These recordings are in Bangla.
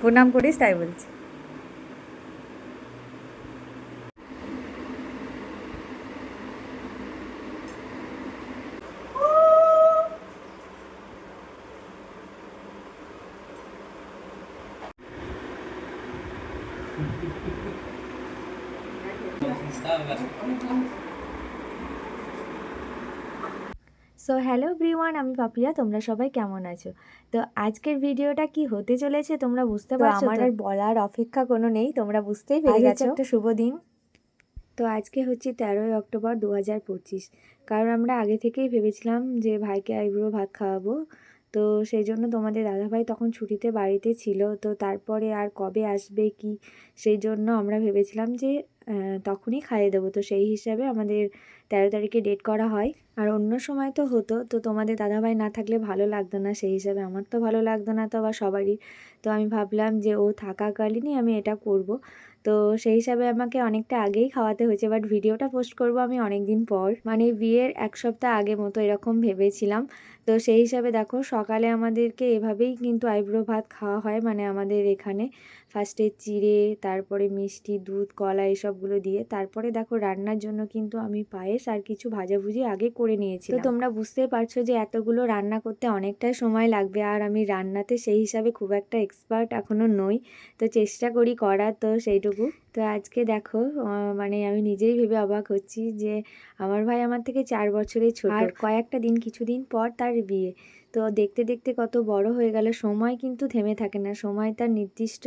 প্রণাম করিস তাই বলছি। সো হ্যালো এভরিওয়ান, আমি পাপিয়া। তোমরা সবাই কেমন আছো? তো আজকের ভিডিওটা কি হতে চলেছে তোমরা বুঝতে পারছো? আমার আর বলার অপেক্ষা কোনো নেই, তোমরা বুঝতেই পেরে গেছো। একটা শুভ দিন। তো আজকে হচ্ছে 13ই অক্টোবর 2025। কারণ আমরা আগে থেকেই ভেবেছিলাম যে ভাইকে আইবুড়ো ভাত খাওয়াবো। তো সেই জন্য তোমাদের দাদাভাই তখন ছুটিতে বাড়িতে ছিল। তো তারপরে আর কবে আসবে কি, সেই জন্য আমরা ভেবেছিলাম যে তখনই খাইয়ে দেবো। তো সেই হিসাবে আমাদের 13 তারিখে ডেট করা হয়। আর অন্য সময় তো হতো, তো তোমাদের দাদাভাই না থাকলে ভালো লাগতো না, সেই হিসাবে আমার তো ভালো লাগতো না, তো আবার সবারই। তো আমি ভাবলাম যে ও থাকাকালীনই আমি এটা করব। তো সেই হিসাবে আমাকে অনেকটা আগেই খাওয়াতে হয়েছে, বাট ভিডিওটা পোস্ট করব আমি অনেক দিন পর, মানে বিয়ের 1 সপ্তাহ আগে মতো এরকম ভেবেছিলাম। তো সেই হিসাবে দেখো সকালে আমাদেরকে এভাবেই কিন্তু আইবুড়ো ভাত খাওয়া হয়, মানে আমাদের এখানে ফার্স্টে চিড়ে, তারপরে মিষ্টি, দুধ, কলা এসবগুলো দিয়ে। তারপরে দেখো রান্নার জন্য কিন্তু আমি পায়েস আর কিছু ভাজাভুজি আগে করে নিয়েছি। তো তোমরা বুঝতেই পারছো যে এতগুলো রান্না করতে অনেকটাই সময় লাগবে, আর আমি রান্নাতে সেই হিসাবে খুব একটা এক্সপার্ট এখনও নই। তো চেষ্টা করি করার, তো সেইটুকু। তো আজকে দেখো মানে আমি নিজেই ভেবে অবাক হচ্ছি যে আমার ভাই আমার থেকে 4 বছরের ছোট, আর কয়েকটা দিন কিছুদিন পর তার বিয়ে। তো দেখতে দেখতে কত বড় হয়ে গেল। সময় কিন্তু থেমে থাকে না, সময় তার নির্দিষ্ট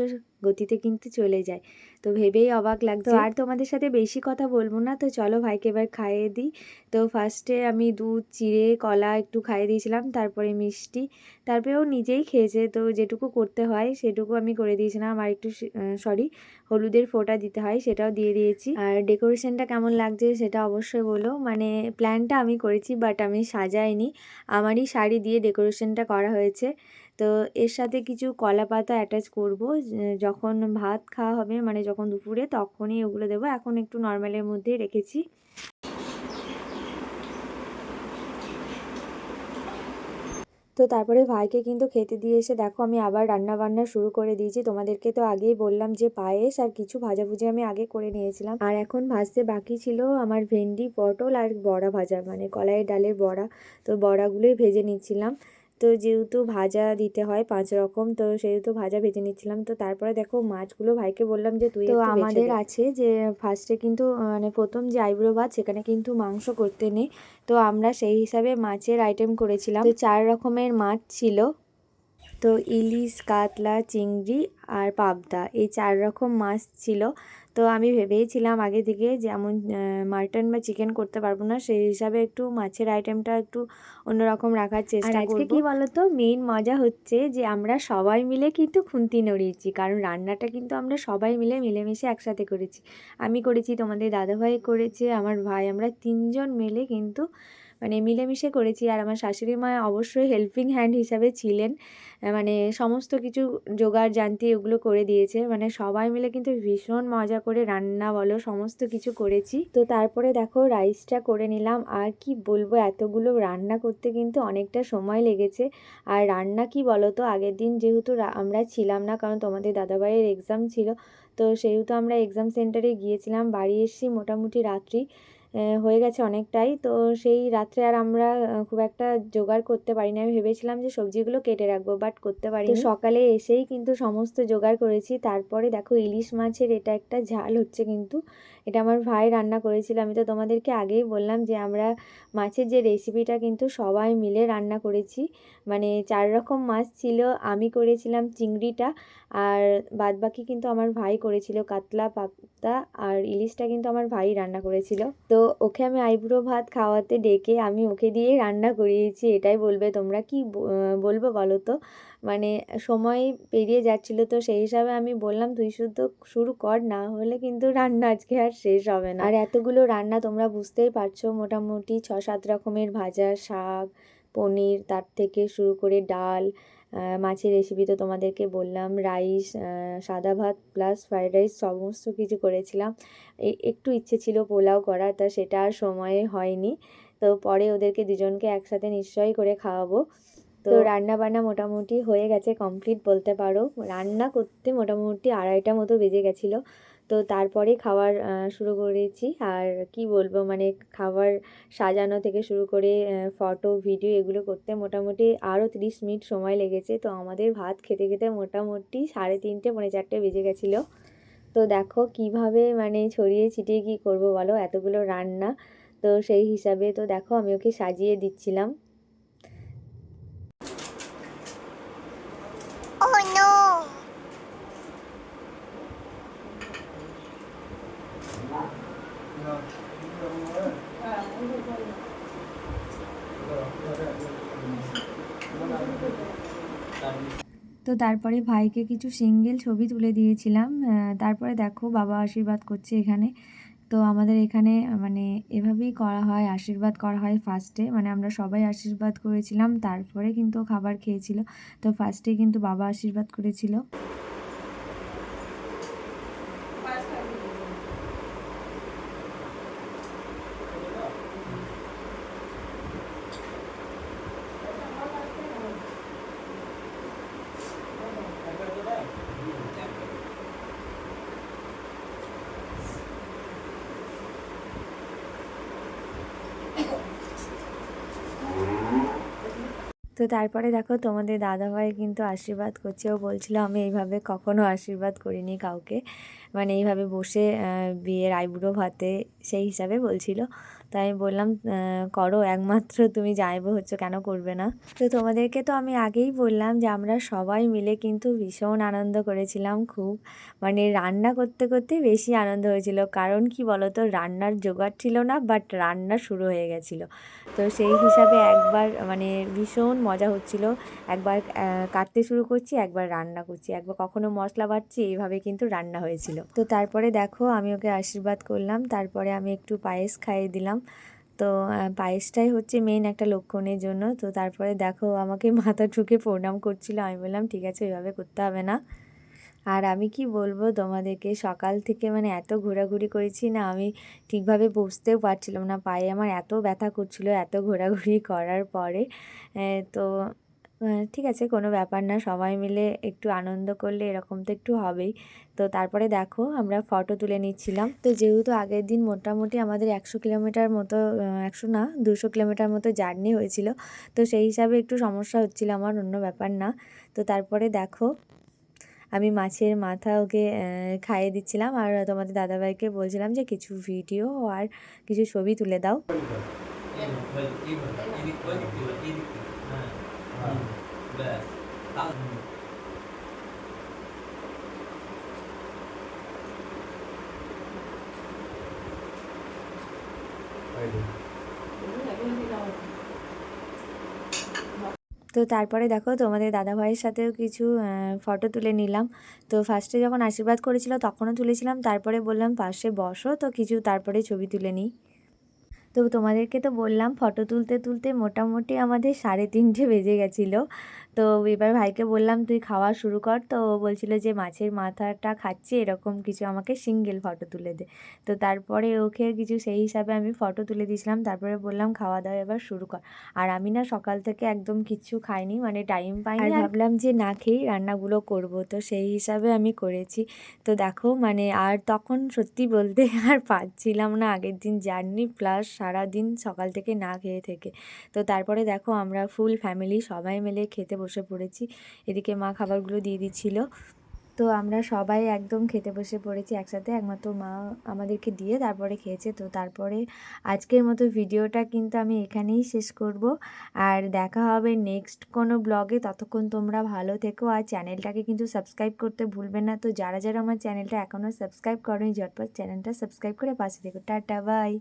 গতিতে কিন্তু চলে যায়। তো ভেবেই অবাক লাগছে। আর তোমাদের সাথে বেশি কথা বলবো না, তো চলো ভাইকে এবার খাইয়ে দিই। তো ফার্স্টে আমি দুধ, চিড়ে, কলা একটু খাইয়ে দিয়েছিলাম, তারপরে মিষ্টি, তারপরে ও নিজেই খেয়েছে। তো যেটুকু করতে হয় সেটুকু আমি করে দিয়েছিলাম। আর একটু সরি, হলুদের ফোঁটা দিতে হয় সেটাও দিয়ে দিয়েছি। আর ডেকোরেশনটা কেমন লাগছে সেটা অবশ্যই বলো। মানে প্ল্যানটা আমি করেছি, বাট আমি সাজাইনি, আমারই শাড়ি দিয়ে ডেকোরেশনটা করা হয়েছে। তো এর সাথে কিছু কলা পাতা অ্যাটাচ করবো যখন ভাত খাওয়া হবে, মানে যখন দুপুরে, তখনই ওগুলো দেবো। এখন একটু নর্মালের মধ্যেই রেখেছি। তো তারপরে ভাইকে কিন্তু খেতে দিয়ে এসে দেখো আমি আবার রান্না বান্না শুরু করে দিয়েছি। তোমাদেরকে তো আগেই বললাম যে পায়েস আর কিছু ভাজাভুজি আমি আগে করে নিয়েছিলাম। আর এখন ভাজতে বাকি ছিল আমার ভেন্ডি, পটল আর বড়া ভাজা, মানে কলাইয়ের ডালের বড়া। তো বড়াগুলোই ভেজে নিচ্ছিলাম। তো যেহেতু ভাজা দিতে হয় 5 রকম, তো সেহেতু ভাজা ভেজে নিচ্ছিলাম। তো তারপরে দেখো মাছগুলো ভাইকে বললাম যে তুই, তো আমাদের আছে যে ফার্স্টে কিন্তু মানে প্রথম যে আইবুড়ো ভাত সেখানে কিন্তু মাংস করতে নেই। তো আমরা সেই হিসাবে মাছের আইটেম করেছিলাম। তো 4 রকমের মাছ ছিল। তো ইলিশ, কাতলা, চিংড়ি আর পাবদা, এই 4 রকম মাছ ছিল। তো আমি ভেবেইছিলাম আগে থেকে যেমন মাটন বা চিকেন করতে পারবো না, সেই হিসাবে একটু মাছের আইটেমটা একটু অন্যরকম রাখার চেষ্টা করব। আজকে কি বলতো, মেইন মজা হচ্ছে যে আমরা সবাই মিলে কিন্তু খুন্তি নড়িয়েছি, কারণ রান্নাটা কিন্তু আমরা সবাই মিলে মিলেমিশে একসাথে করেছি। আমি করেছি, তোমাদের দাদাভাই করেছে, আমার ভাই, আমরা 3 জন মিলে কিন্তু মানে মিলেমিশে করেছি। আর আমার শাশুড়ি মা অবশ্যই হেল্পিং হ্যান্ড হিসাবে ছিলেন, মানে সমস্ত কিছু জোগাড় জানতি ওগুলো করে দিয়েছে। মানে সবাই মিলে কিন্তু ভীষণ মজা করে রান্না বলো সমস্ত কিছু করেছি। তো তারপরে দেখো রাইসটা করে নিলাম। আর কি বলবো, এতগুলো রান্না করতে কিন্তু অনেকটা সময় লেগেছে। আর রান্না কি বলো তো, আগের দিন যেহেতু আমরা ছিলাম না, কারণ তোমাদের দাদাভাইয়ের এক্সাম ছিল, তো সেহেতু আমরা এক্সাম সেন্টারে গিয়েছিলাম। বাড়ি এসেছি মোটামুটি রাত্রি হয়ে গেছে অনেকটাই। তো সেই রাত্রে আর আমরা খুব একটা জোগাড় করতে পারিনি। আমি ভেবেছিলাম যে সবজিগুলো কেটে রাখবো, বাট করতে পারিনি। তো সকালে এসেই কিন্তু সমস্ত জোগাড় করেছি। তারপরে দেখো ইলিশ মাছের এটা একটা ঝাল হচ্ছে, কিন্তু এটা আমার ভাই রান্না করেছিল। আমি তো তোমাদেরকে আগেই বললাম যে আমরা মাছের যে রেসিপিটা কিন্তু সবাই মিলে রান্না করেছি। মানে 4 রকম মাছ ছিল, আমি করেছিলাম চিংড়িটা, আর বাদবাকি কিন্তু আমার ভাই করেছিল কাতলা, পাবদা আর ইলিশটা কিন্তু আমার ভাই রান্না করেছিল। তো ওকে আমি আইবুড়ো ভাত খাওয়াতে ডেকে আমি ওকে দিয়েই রান্না করিয়েছি। এটাই বলবে তোমরা, কি বলবো বলো তো, মানে সময় পেরিয়ে যাচ্ছিলো, তো সেই হিসাবে আমি বললাম তুই শুধু শুরু কর, না হলে কিন্তু রান্না আজকে আর শেষ হবে না। আর এতগুলো রান্না তোমরা বুঝতেই পারছো, মোটামুটি 6-7 রকমের ভাজা, শাক, পনির, তার থেকে শুরু করে ডাল, মাছের রেসিপি তো তোমাদেরকে বললাম, রাইস, সাদা ভাত প্লাস ফ্রাইড রাইস, সমস্ত কিছু করেছিলাম। একটু ইচ্ছে ছিল পোলাও করা, তা সেটা আর সময়ে হয়নি। তো পরে ওদেরকে দুজনকে একসাথে নিশ্চয়ই করে খাওয়াবো। তো রান্না বান্না মোটামুটি হয়ে গেছে, কমপ্লিট বলতে পারো। রান্না করতে মোটামুটি 2:30টা মতো বেজে গেছিলো। তো তারপরে খাবার শুরু করেছি। আর কি বলবো, মানে খাবার সাজানো থেকে শুরু করে ফটো ভিডিও এগুলো করতে মোটামুটি আরও 30 মিনিট সময় লেগেছে। তো আমাদের ভাত খেতে খেতে মোটামুটি 3:30 পৌনে 4টে বেজে গেছিলো। তো দেখো কিভাবে মানে ছড়িয়ে ছিটিয়ে কী করবো বলো, এতগুলো রান্না। তো সেই হিসাবে তো দেখো আমি ওকে সাজিয়ে দিচ্ছিলাম। Oh no! তো তারপরে ভাইকে কিছু সিঙ্গেল ছবি তুলে দিয়েছিলাম। তারপরে দেখো বাবা আশীর্বাদ করছে এখানে। তো আমাদের এখানে মানে এভাবেই করা হয়, আশীর্বাদ করা হয় ফার্স্টে, মানে আমরা সবাই আশীর্বাদ করেছিলাম, তারপরে কিন্তু খাবার খেয়েছিল। তো ফার্স্টে কিন্তু বাবা আশীর্বাদ করেছিল। তো তারপরে দেখো তোমাদের দাদাভাই কিন্তু আশীর্বাদ করছে। ও বলছিল আমি এইভাবে কখনো আশীর্বাদ করিনি কাউকে, মানে এইভাবে বসে বিয়ের আইবুড়ো ভাতে, সেই হিসাবে বলছিল। তো আমি বললাম করো, একমাত্র তুমি জামাইবউ হচ্ছ, কেন করবে না। তো তোমাদেরকে তো আমি আগেই বললাম যে আমরা সবাই মিলে কিন্তু ভীষণ আনন্দ করেছিলাম খুব, মানে রান্না করতে করতে বেশি আনন্দ হয়েছিল। কারণ কি বলতো, রান্নার জোগাড় ছিল না, বাট রান্না শুরু হয়ে গেছিলো। তো সেই হিসাবে একবার মানে ভীষণ মজা হচ্ছিল। একবার কাটতে শুরু করছি, একবার রান্না করছি, একবার কখনো মশলা বাটছি, এইভাবে কিন্তু রান্না হয়েছিল। তো তারপরে দেখো আমি ওকে আশীর্বাদ করলাম, তারপরে আমি একটু পায়েস খাইয়ে দিলাম। তো পায়েসটাই হচ্ছে মেন একটা লক্ষণের জন্য। তো তারপরে দেখো আমাকে মাথা ঠুকে প্রণাম করছিল। আমি বললাম ঠিক আছে, ওইভাবে করতে হবে না। আর আমি কি বলবো তোমাদেরকে, সকাল থেকে মানে এত ঘোরাঘুরি করেছি না, আমি ঠিকভাবে বসতেও পারছিলাম না, পায়ে আমার এত ব্যথা করছিলো এত ঘোরাঘুরি করার পরে। তো ঠিক আছে, কোনো ব্যাপার না, সবাই মিলে একটু আনন্দ করলে এরকম তো একটু হবেই। তো তারপরে দেখো আমরা ফটো তুলে নিচ্ছিলাম। তো যেহেতু আগের দিন মোটামুটি আমাদের 100 কিলোমিটার মতো, 100 না 200 কিলোমিটার মতো জার্নি হয়েছিল। তো সেই হিসাবে একটু সমস্যা হচ্ছিল আমার, অন্য ব্যাপার না। তো তারপরে দেখো আমি মাছের মাথা ওকে খাইয়ে দিচ্ছিলাম, আর তোমাদের দাদাভাইকে বলছিলাম যে কিছু ভিডিও আর কিছু ছবি তুলে দাও। তো তারপরে দেখো তোমাদের দাদাভাইয়ের সাথেও কিছু ফটো তুলে নিলাম। তো ফার্স্টে যখন আশীর্বাদ করেছিল তখনও তুলেছিলাম, তারপরে বললাম পাশে বসো, তো কিছু তারপরে ছবি তুলে নিই। তো তোমাদেরকে তো বললাম ফটো তুলতে তুলতে মোটামুটি আমাদের 3:30 বেজে গেছিলো। তো এবার ভাইকে বললাম তুই খাওয়া শুরু কর। তো ও বলছিল যে মাছের মাথাটা খাচ্ছি, এরকম কিছু আমাকে সিঙ্গেল ফটো তুলে দে। তো তারপরে ওকে কিছু সেই হিসাবে আমি ফটো তুলে দিয়েছিলাম, তারপরে বললাম খাওয়া দাওয়া এবার শুরু কর। আর আমি না সকাল থেকে একদম কিচ্ছু খাইনি, মানে টাইম পাইনি, আর ভাবলাম যে না খেয়েই রান্নাগুলো করব, তো সেই হিসাবে আমি করেছি। তো দেখো মানে আর তখন সত্যি বলতে আর পারছিলাম না, আগের দিন জার্নি প্লাস সারাদিন সকাল থেকে না খেয়ে থেকে। তো তারপরে দেখো আমরা ফুল ফ্যামিলি সবাই মিলে খেতে বসে পড়েছি। এদিকে মা খাবারগুলো দিয়ে দিচ্ছিল। তো আমরা সবাই একদম খেতে বসে পড়েছি একসাথে, একমাত্র মা আমাদেরকে দিয়ে তারপরে খেয়েছে। তো তারপরে আজকের মতো ভিডিওটা কিন্তু আমি এখানেই শেষ করব, আর দেখা হবে নেক্সট কোনো ব্লগে। ততক্ষণ তোমরা ভালো থেকো, আর চ্যানেলটাকে কিন্তু সাবস্ক্রাইব করতে ভুলবে না। তো যারা যারা আমার চ্যানেলটা এখনও সাবস্ক্রাইব করেনি, ঝটপট চ্যানেলটা সাবস্ক্রাইব করে পাশে থেকো। Tata, by.